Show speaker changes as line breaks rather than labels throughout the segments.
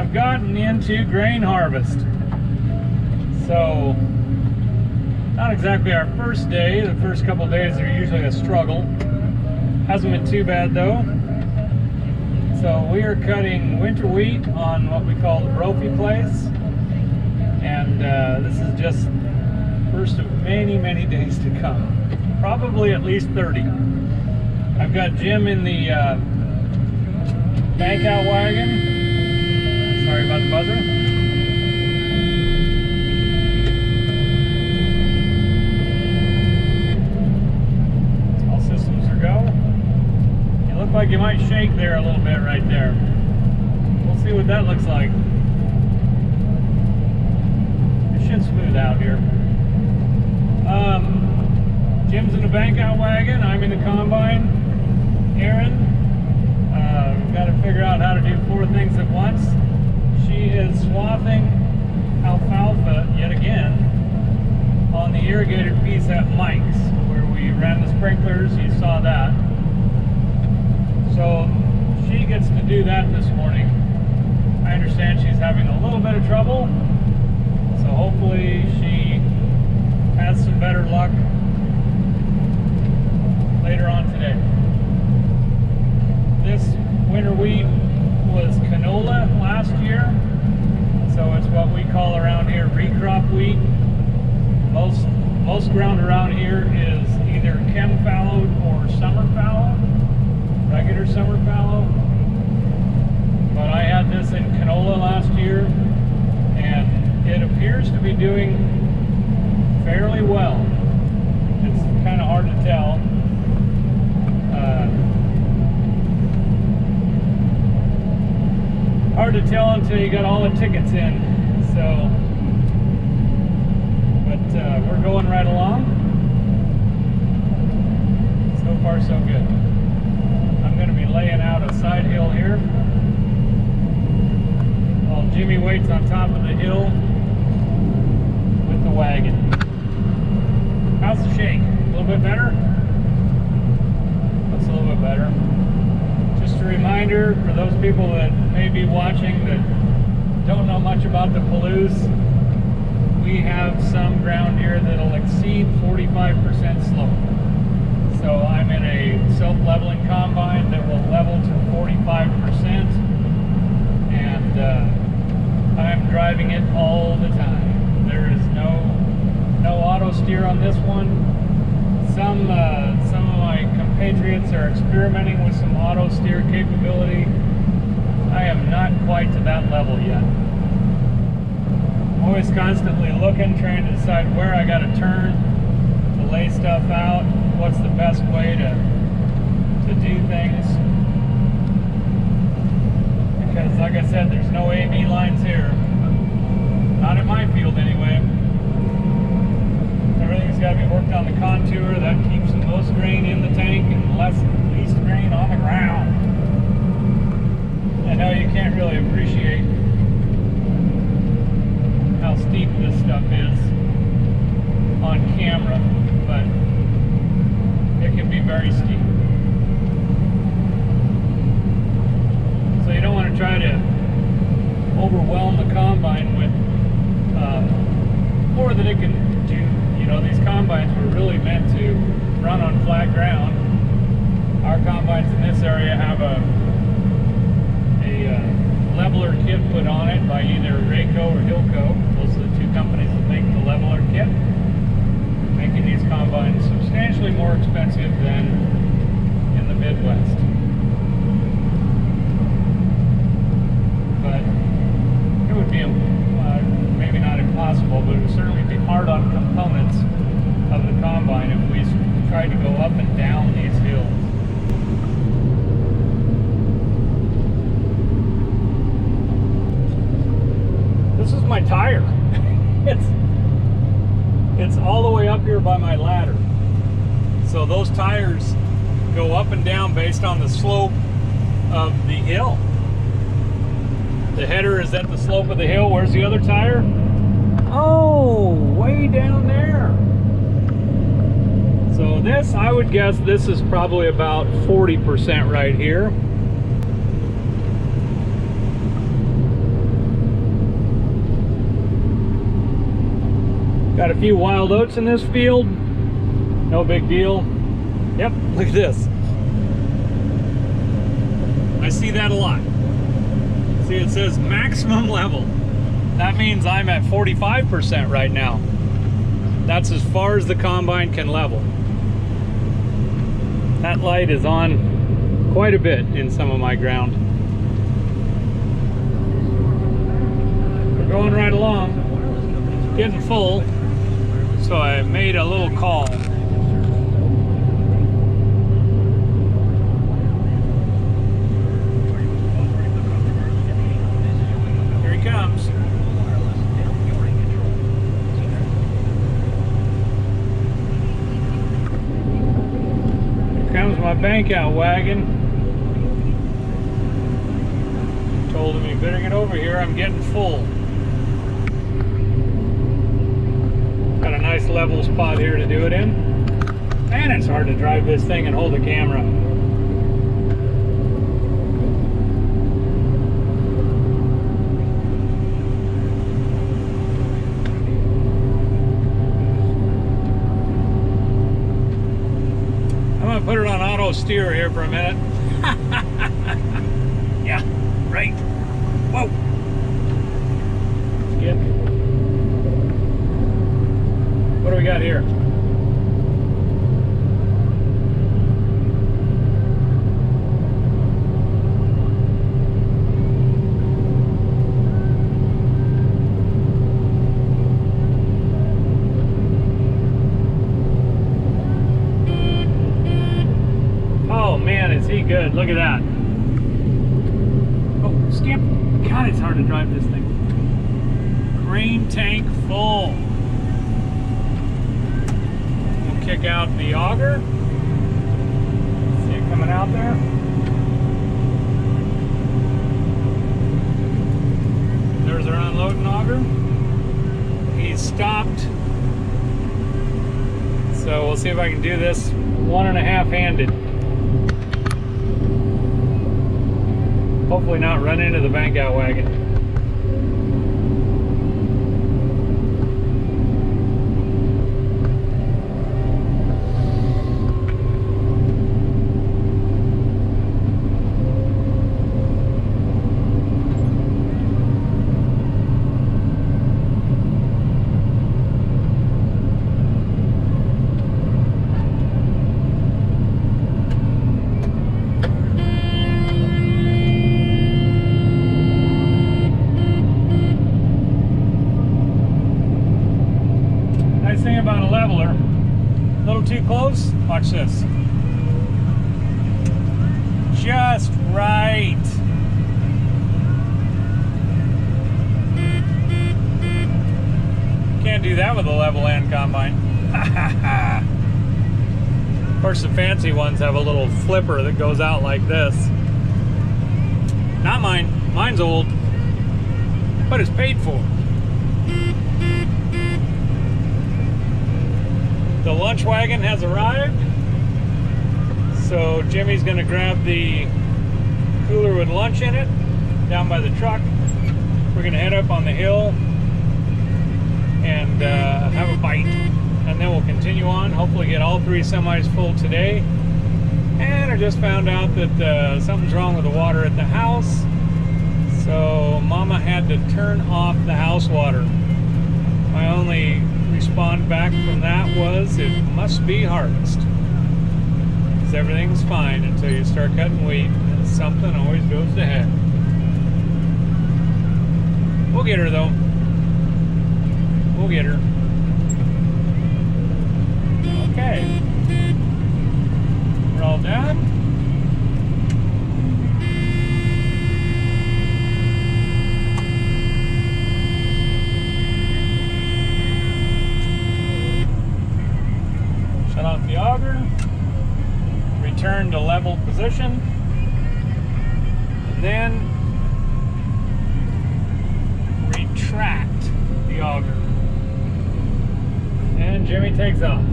have gotten into grain harvest. So, not exactly our first day. The first couple of days are usually a struggle. Hasn't been too bad though. So we are cutting winter wheat on what we call the Brophy place. And this is just first of many, many days to come. Probably at least 30. I've got Jim in the bank out wagon. Sorry about the buzzer. All systems are go. You look like you might shake there a little bit right there. We'll see what that looks like. It should smooth out here. Jim's in the bank out wagon. I'm in the combine. Erin, we've got to figure out how to do 4 things at once. She is swathing alfalfa yet again on the irrigated piece at Mike's, where we ran the sprinklers. You saw that. So she gets to do that this morning. I understand she's having a little bit of trouble, so hopefully she has some better luck later on today. This winter wheat was canola last year, so it's what we call around here recrop wheat. Most ground around here is either chem fallowed or summer fallowed, regular summer fallow. But I had this in canola last year, and it appears to be doing fairly well. It's kind of hard to tell. Hard to tell until you got all the tickets in. So, but we're going right along. So far, so good. I'm going to be laying out a side hill here while Jimmy waits on top of the hill with the wagon. How's the shake? A little bit better? That's a little bit better. Just a reminder for those people that may be watching that don't know much about the Palouse, we have some ground here that'll exceed 45% slope. So I'm in a self-leveling combine that will level to 45%, and I'm driving it all the time. There is no auto steer on this one. Some of my compatriots are experimenting with some auto steer capability. I am not quite to that level yet. I'm always constantly looking, trying to decide where I got to turn to lay stuff out, what's the best way to do things. Because like I said, there's no A-B lines here. Not in my field anyway. Everything's got to be worked on the contour. That keeps the most grain in the tank and least grain on the ground. I know you can't really appreciate how steep this stuff is on camera, but it can be very steep. So you don't want to try to overwhelm the combine with more than it can do. You know, these combines were really meant to run on flat ground. Our combines in this area have a leveler kit put on it by either Rayco or Hillco. Those are the 2 companies that make the leveler kit, making these combines substantially more expensive than in the Midwest. But it would be maybe not impossible, but it would certainly be hard on components of the combine if we tried to go up and down these hills. This is my tire. It's all the way up here by my ladder. So those tires go up and down based on the slope of the hill. The header is at the slope of the hill. Where's the other tire? Oh, way down there. So this, I would guess this is probably about 40% right here. Got a few wild oats in this field. No big deal. Yep, look at this. I see that a lot. See, it says maximum level. That means I'm at 45% right now. That's as far as the combine can level. That light is on quite a bit in some of my ground. We're going right along, getting full, so I made a little call. Here he comes. Here comes my bank out wagon. Told him he better get over here, I'm getting full. Got a nice level spot here to do it in. And it's hard to drive this thing and hold the camera. I'm gonna put it on auto steer here for a minute. Yeah, right. Whoa. Skip. What do we got here? Oh man, is he good. Look at that. Oh, skip. God, it's hard to drive this thing. Grain tank full. Kick out the auger. See it coming out there. There's our unloading auger. He's stopped. So we'll see if I can do this 1.5 handed. Hopefully not run into the bank out wagon. Thing about a leveler, a little too close, watch this. Just right. Can't do that with a level end combine. Of course, the fancy ones have a little flipper that goes out like this. Not mine. Mine's old, but it's paid for. The lunch wagon has arrived, so Jimmy's going to grab the cooler with lunch in it down by the truck. We're going to head up on the hill and have a bite, and then we'll continue on, hopefully get all 3 semis full today. And I just found out that something's wrong with the water at the house, so Mama had to turn off the house water. My only respond back from that was it must be harvest, because everything's fine until you start cutting wheat and something always goes to heck. We'll get her though. We'll get her. Okay, we're all done. Shut off the auger, return to level position, and then retract the auger. And Jimmy takes off.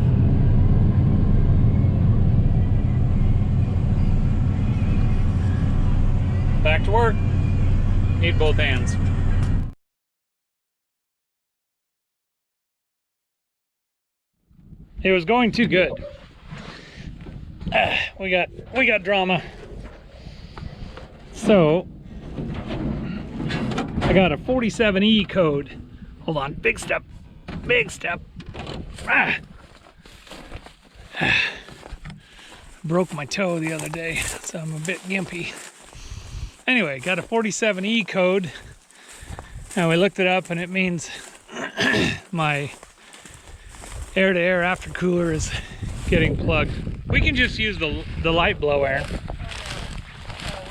Back to work. Need both hands. It was going too good. We got drama. So I got a 47E code. Hold on, big step, big step. Broke my toe the other day, so I'm a bit gimpy. Anyway, got a 47E code, and we looked it up, and it means my air-to-air aftercooler is getting plugged. We can just use the light blower.
So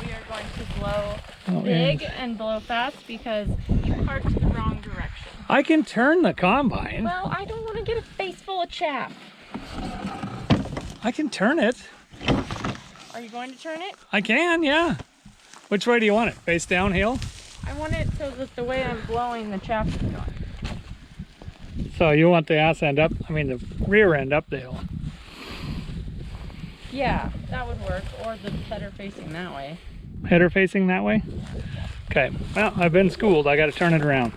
we are going to blow big and blow fast because you parked the wrong direction.
I can turn the combine.
Well, I don't want to get a face full of chaff.
I can turn it.
Are you going to turn it?
I can, yeah. Which way do you want it? Face downhill?
I want it so that the way I'm blowing the chaff is going.
So you want the ass end up, I mean the rear end up the hill.
Yeah, that would work. Or the header facing that way.
Header facing that way? Okay, well, I've been schooled. I got to turn it around.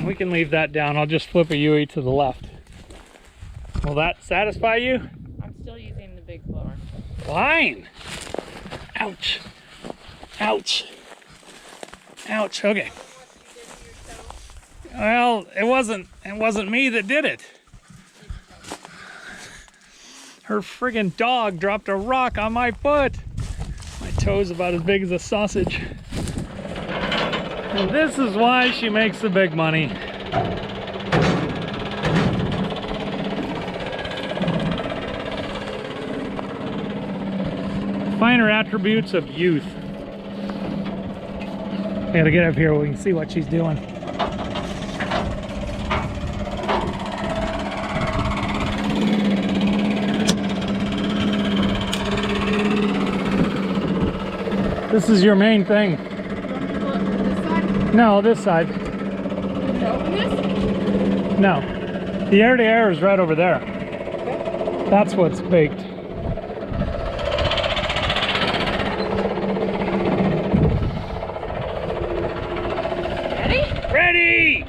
We can leave that down. I'll just flip a UE to the left. Will that satisfy you?
I'm still using the big blower.
Fine. Ouch. Ouch. Ouch. Okay. Well, it wasn't me that did it. Her friggin' dog dropped a rock on my foot. My toe's about as big as a sausage. And this is why she makes the big money. Finer attributes of youth. I gotta get up here where we can see what she's doing. This is your main thing. No, this side.
Open this?
No. The air-to-air is right over there. Okay. That's what's baked.
Ready?
Ready!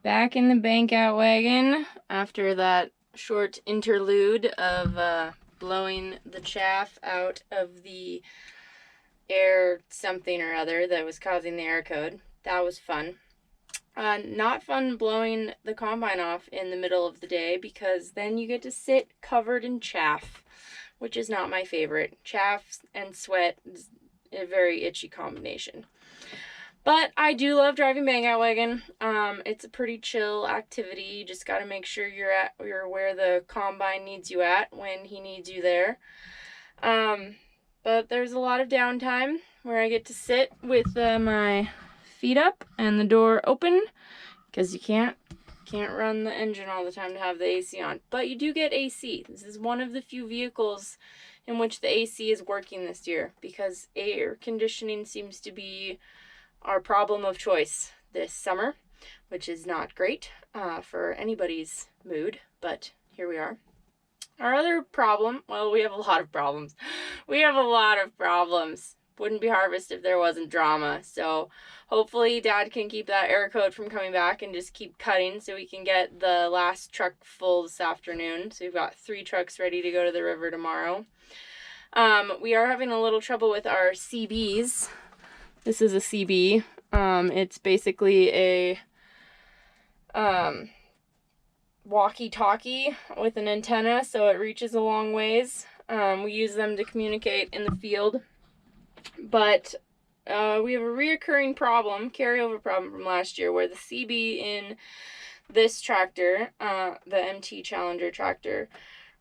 Back in the bank out wagon after that short interlude of blowing the chaff out of the air something or other that was causing the air code. That was fun. Not fun blowing the combine off in the middle of the day because then you get to sit covered in chaff, which is not my favorite. Chaff and sweat is a very itchy combination. But I do love driving bang out wagon. It's a pretty chill activity. You just got to make sure you're where the combine needs you at when he needs you there. But there's a lot of downtime where I get to sit with my feet up and the door open because you can't run the engine all the time to have the AC on. But you do get AC. This is one of the few vehicles in which the AC is working this year because air conditioning seems to be our problem of choice this summer, which is not great for anybody's mood, but here we are. Our other problem, well, we have a lot of problems. Wouldn't be harvest if there wasn't drama. So hopefully Dad can keep that air code from coming back and just keep cutting so we can get the last truck full this afternoon. So we've got 3 trucks ready to go to the river tomorrow. We are having a little trouble with our CBs. This is a CB. It's basically a walkie-talkie with an antenna, so it reaches a long ways. We use them to communicate in the field, but we have a reoccurring problem, carryover problem from last year, where the CB in this tractor, the MT Challenger tractor,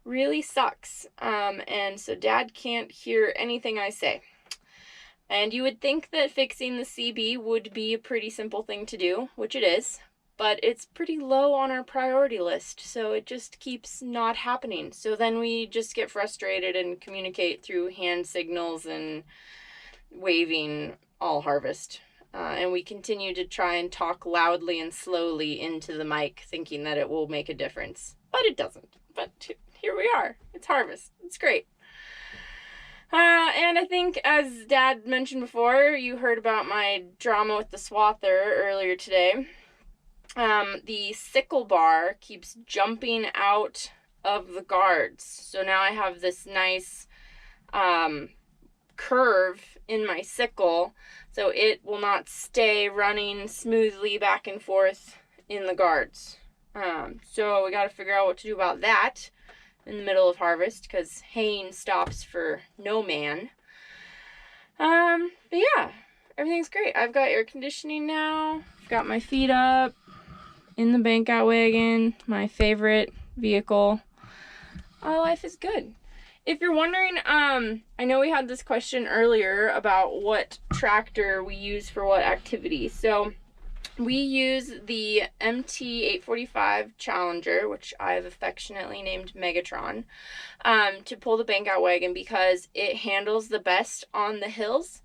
really sucks. And so Dad can't hear anything I say. And you would think that fixing the CB would be a pretty simple thing to do, which it is, but it's pretty low on our priority list, so it just keeps not happening. So then we just get frustrated and communicate through hand signals and waving all harvest. And we continue to try and talk loudly and slowly into the mic, thinking that it will make a difference. But it doesn't. But here we are. It's harvest. It's great. And I think, as Dad mentioned before, you heard about my drama with the swather earlier today. The sickle bar keeps jumping out of the guards. So now I have this nice curve in my sickle, so it will not stay running smoothly back and forth in the guards. So we got to figure out what to do about that in the middle of harvest, because haying stops for no man. But yeah, everything's great. I've got air conditioning now. I've got my feet up in the bank out wagon, my favorite vehicle. Life is good. If you're wondering, I know we had this question earlier about what tractor we use for what activity. So we use the MT845 Challenger, which I've affectionately named Megatron, to pull the bank out wagon because it handles the best on the hills.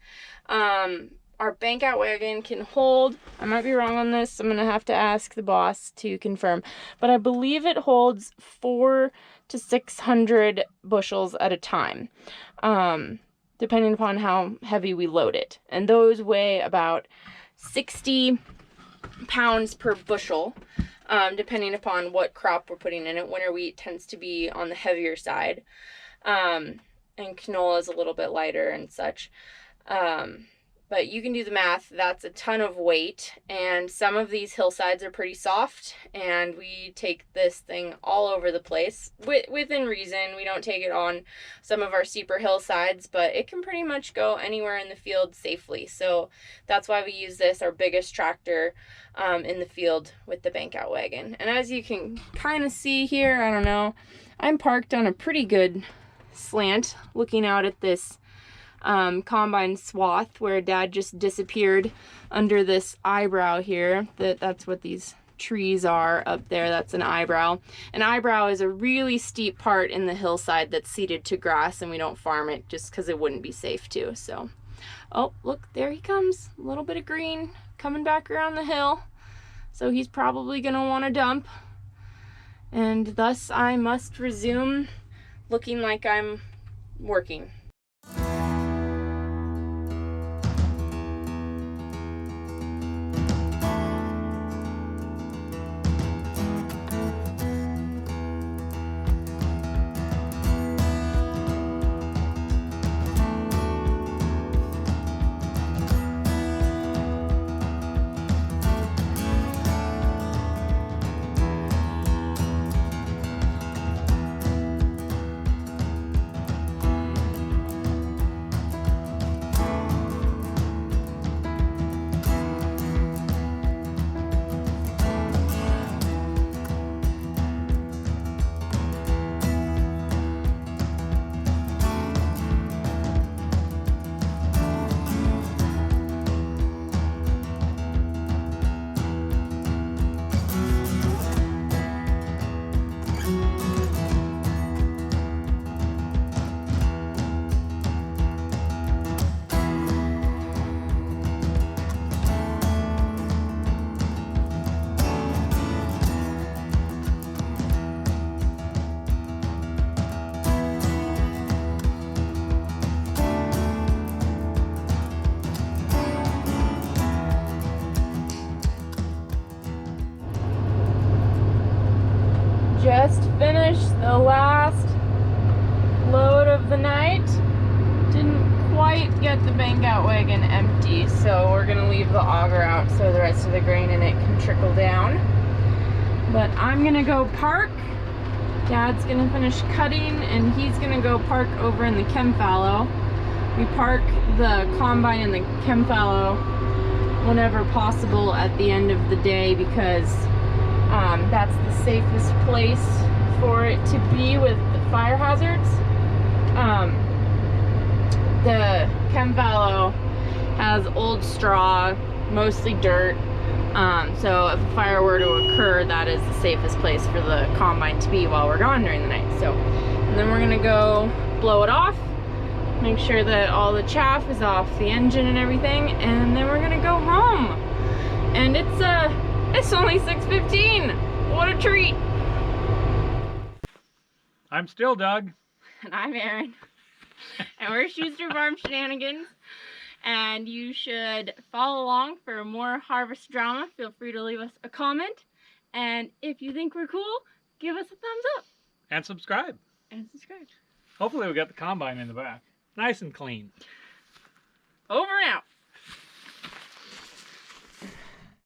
Our bank out wagon can hold, I might be wrong on this, I'm going to have to ask the boss to confirm, but I believe it holds 400 to 600 bushels at a time, depending upon how heavy we load it. And those weigh about 60 pounds per bushel, depending upon what crop we're putting in it. Winter wheat tends to be on the heavier side, and canola is a little bit lighter and such. But you can do the math. That's a ton of weight, and some of these hillsides are pretty soft, and we take this thing all over the place within reason. We don't take it on some of our steeper hillsides, but it can pretty much go anywhere in the field safely. So that's why we use this, our biggest tractor, in the field with the bank out wagon. And as you can kind of see here, I don't know, I'm parked on a pretty good slant looking out at this combine swath where Dad just disappeared under this eyebrow here. That's what these trees are up there. That's an eyebrow. An eyebrow is a really steep part in the hillside that's seeded to grass, and we don't farm it just because it wouldn't be safe to. So, oh, look, there he comes. A little bit of green coming back around the hill. So he's probably going to want to dump. And thus I must resume looking like I'm working. Just finished the last load of the night. Didn't quite get the bank out wagon empty, so we're gonna leave the auger out so the rest of the grain in it can trickle down. But I'm gonna go park Dad's gonna finish cutting and he's gonna go park over in the chem fallow. We park the combine in the chem fallow whenever possible at the end of the day because that's the safest place for it to be with the fire hazards. The chem fallow has old straw, mostly dirt. So if a fire were to occur, that is the safest place for the combine to be while we're gone during the night. So, and then we're gonna go blow it off, make sure that all the chaff is off the engine and everything, and then we're gonna go home. And it's only 6:15. What a treat!
I'm still Doug.
And I'm Erin. And we're Schuster Farm Shenanigans. And you should follow along for more harvest drama. Feel free to leave us a comment. And if you think we're cool, give us a thumbs up.
And subscribe.
And subscribe.
Hopefully we got the combine in the back. Nice and clean.
Over and out.